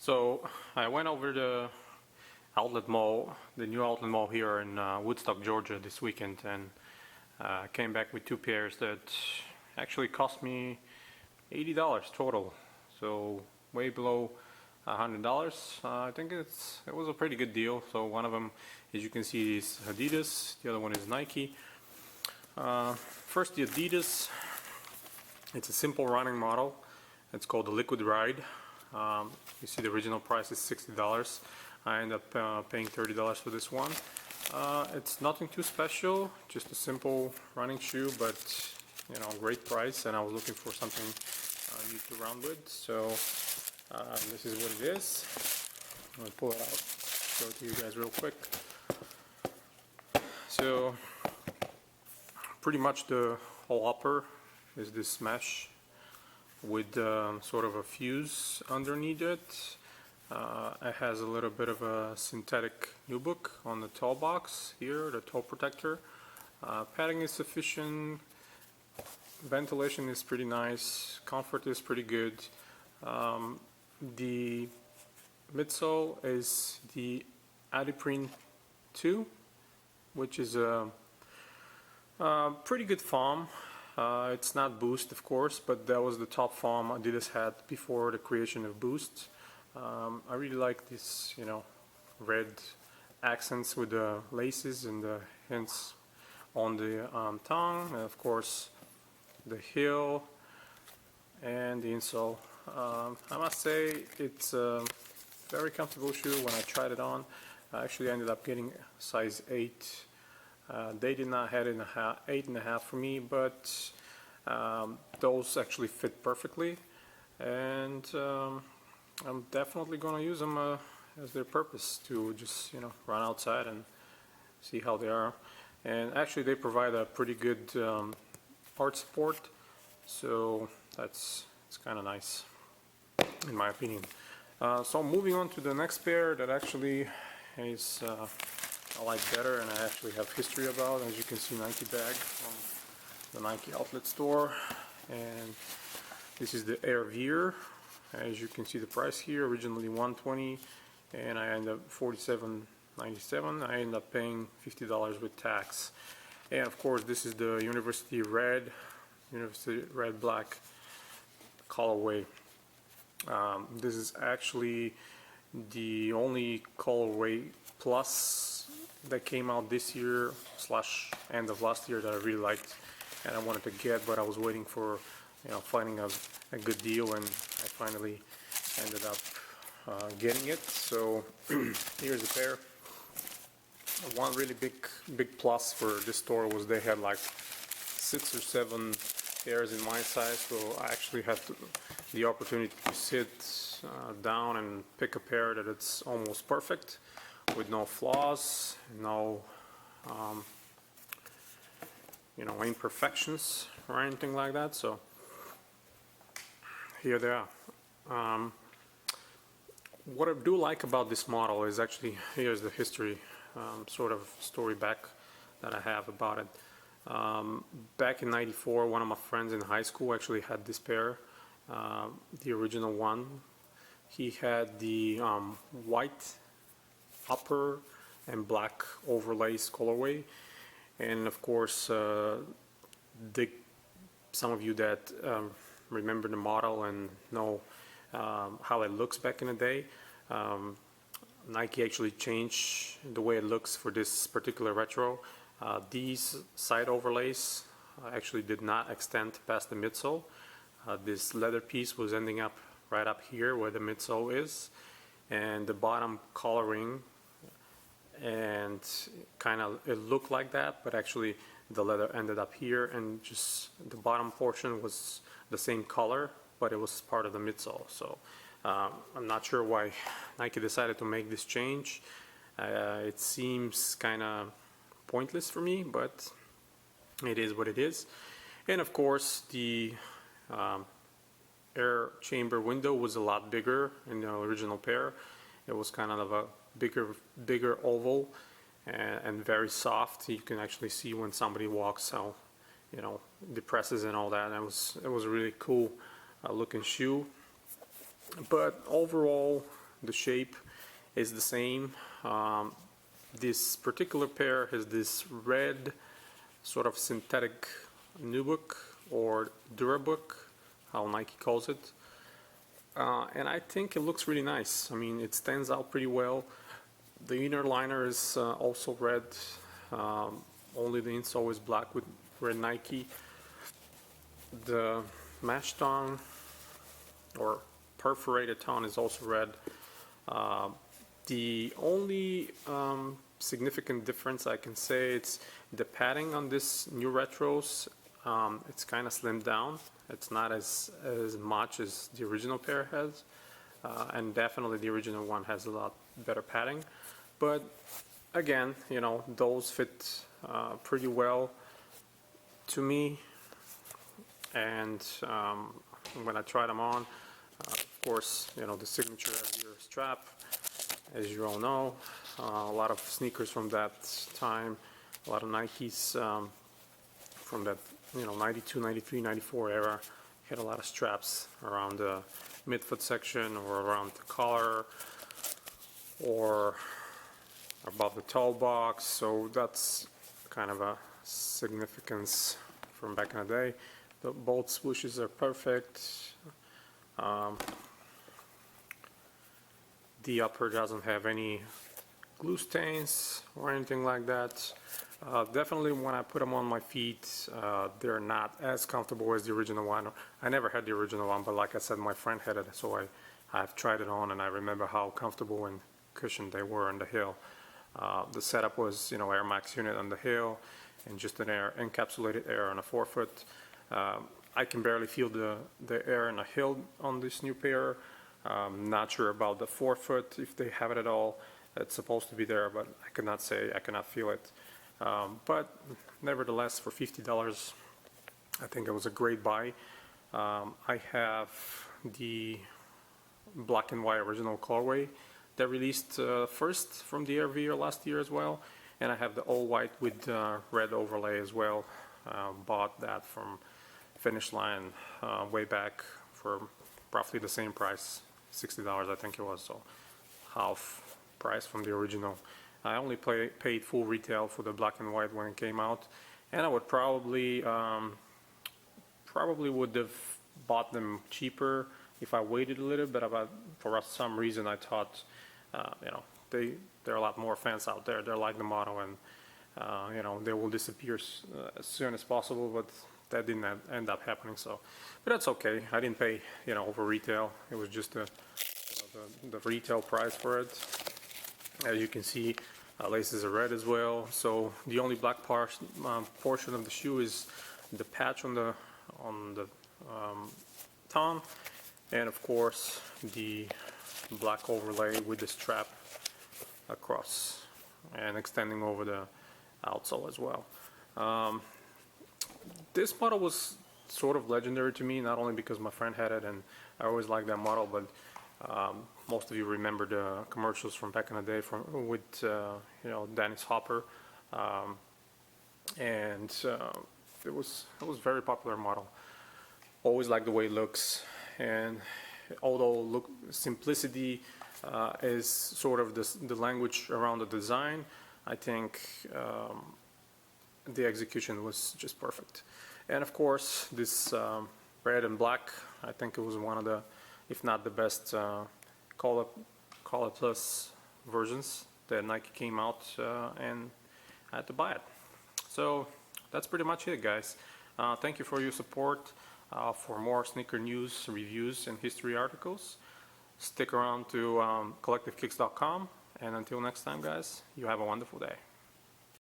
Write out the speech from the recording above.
So I went over the outlet mall, the new outlet mall here in Woodstock, Georgia this weekend, and came back with two pairs that actually cost me $80 total. So way below $100. I think it was a pretty good deal. So one of them, as you can see, is Adidas. The other one is Nike. First, the Adidas. It's a simple running model. It's called the Liquid Ride. You see the original price is $60. I end up paying $30 for this one. It's nothing too special, just a simple running shoe, but great price, and I was looking for something new to run with, so this is what it is. I'm going to pull it out, show it to you guys real quick. So pretty much the whole upper is this mesh with sort of a fuse underneath it. It has a little bit of a synthetic nubuck on the toe box here, the toe protector. Padding is sufficient, ventilation is pretty nice, comfort is pretty good. The midsole is the Adiprene 2, which is a pretty good foam. It's not Boost, of course, but that was the top foam Adidas had before the creation of Boost. I really like this, red accents with the laces and the hints on the tongue, and of course the heel and the insole. I must say it's a very comfortable shoe. When I tried it on, I actually ended up getting size 8. They did not have 8.5 for me, but those actually fit perfectly, and I'm definitely going to use them as their purpose to just run outside and see how they are. And actually they provide a pretty good arch support, so it's kind of nice in my opinion. So moving on to the next pair that actually is I like better, and I actually have history about. As you can see, Nike bag from the Nike outlet store, and this is the Air Veer. As you can see the price here, originally $120, and I end up $47.97. I end up paying $50 with tax. And of course this is the University Red Black colorway. This is actually the only colorway plus that came out this year / end of last year that I really liked and I wanted to get, but I was waiting for finding a good deal, and I finally ended up getting it. So here's a pair. One really big plus for this store was they had like 6 or 7 pairs in my size, so I actually had the opportunity to sit down and pick a pair that it's almost perfect, with no flaws, no imperfections or anything like that. So here they are. What I do like about this model is actually, here's the history, sort of story back that I have about it. Back in '94, one of my friends in high school actually had this pair, the original one. He had the white upper and black overlays colorway, and of course some of you that remember the model and know how it looks back in the day, Nike actually changed the way it looks for this particular retro. These side overlays actually did not extend past the midsole. This leather piece was ending up right up here where the midsole is, and the bottom coloring, and kind of it looked like that, but actually the leather ended up here, and just the bottom portion was the same color, but it was part of the midsole. So I'm not sure why Nike decided to make this change. It seems kind of pointless for me, but it is what it is. And of course the air chamber window was a lot bigger in the original pair. It was kind of a bigger oval and very soft. You can actually see when somebody walks how depresses and all that. It was a really cool looking shoe. But overall the shape is the same. This particular pair has this red sort of synthetic nubuck or durabuck, how Nike calls it. And I think it looks really nice. I mean, it stands out pretty well. The inner liner is also red. Only the insole is black with red Nike. The mesh tongue or perforated tongue is also red. The only significant difference I can say, it's the padding on this new retros. It's kind of slimmed down. It's not as much as the original pair has, and definitely the original one has a lot better padding. But again, you know, those fit pretty well to me. And when I tried them on, of course, you know, the signature Air Veer strap, as you all know, a lot of sneakers from that time, a lot of Nikes from that, you know, 92, 93, 94 era had a lot of straps around the midfoot section or around the collar or above the toe box. So that's kind of a significance from back in the day. Both swooshes are perfect. The upper doesn't have any glue stains or anything like that. Definitely when I put them on my feet, they're not as comfortable as the original one. I never had the original one, but like I said, my friend had it, so I've tried it on, and I remember how comfortable and cushioned they were on the heel. The setup was, you know, Air Max unit on the heel and just an encapsulated air on a forefoot. I can barely feel the air in the heel on this new pair. Not sure about the forefoot, if they have it at all. It's supposed to be there, but I cannot say, I cannot feel it. But nevertheless, for $50, I think it was a great buy. I have the black and white original colorway that released first from the Air Veer last year as well, and I have the all white with red overlay as well. Bought that from Finish Line way back for roughly the same price, $60 I think it was, so half price from the original. I only paid full retail for the black and white when it came out, and I would probably would have bought them cheaper if I waited a little bit, but for some reason I thought, you know, there are a lot more fans out there. They're like the motto, and you know, they will disappear as soon as possible, but that didn't end up happening. So, but that's okay. I didn't pay, you know, over retail. It was just the retail price for it. As you can see, laces are red as well. So the only black portion of the shoe is the patch on the tongue, and of course the black overlay with the strap across and extending over the outsole as well. This model was sort of legendary to me, not only because my friend had it and I always liked that model, but most of you remember the commercials from back in the day with you know, Dennis Hopper, and it was a very popular model. Always liked the way it looks, and although simplicity is sort of the language around the design, I think the execution was just perfect. And of course, this red and black, I think it was one of the, if not the best, Call It Plus versions that Nike came out, and I had to buy it. So that's pretty much it, guys. Thank you for your support. For more sneaker news, reviews, and history articles, stick around to collectivekicks.com. And until next time, guys, you have a wonderful day.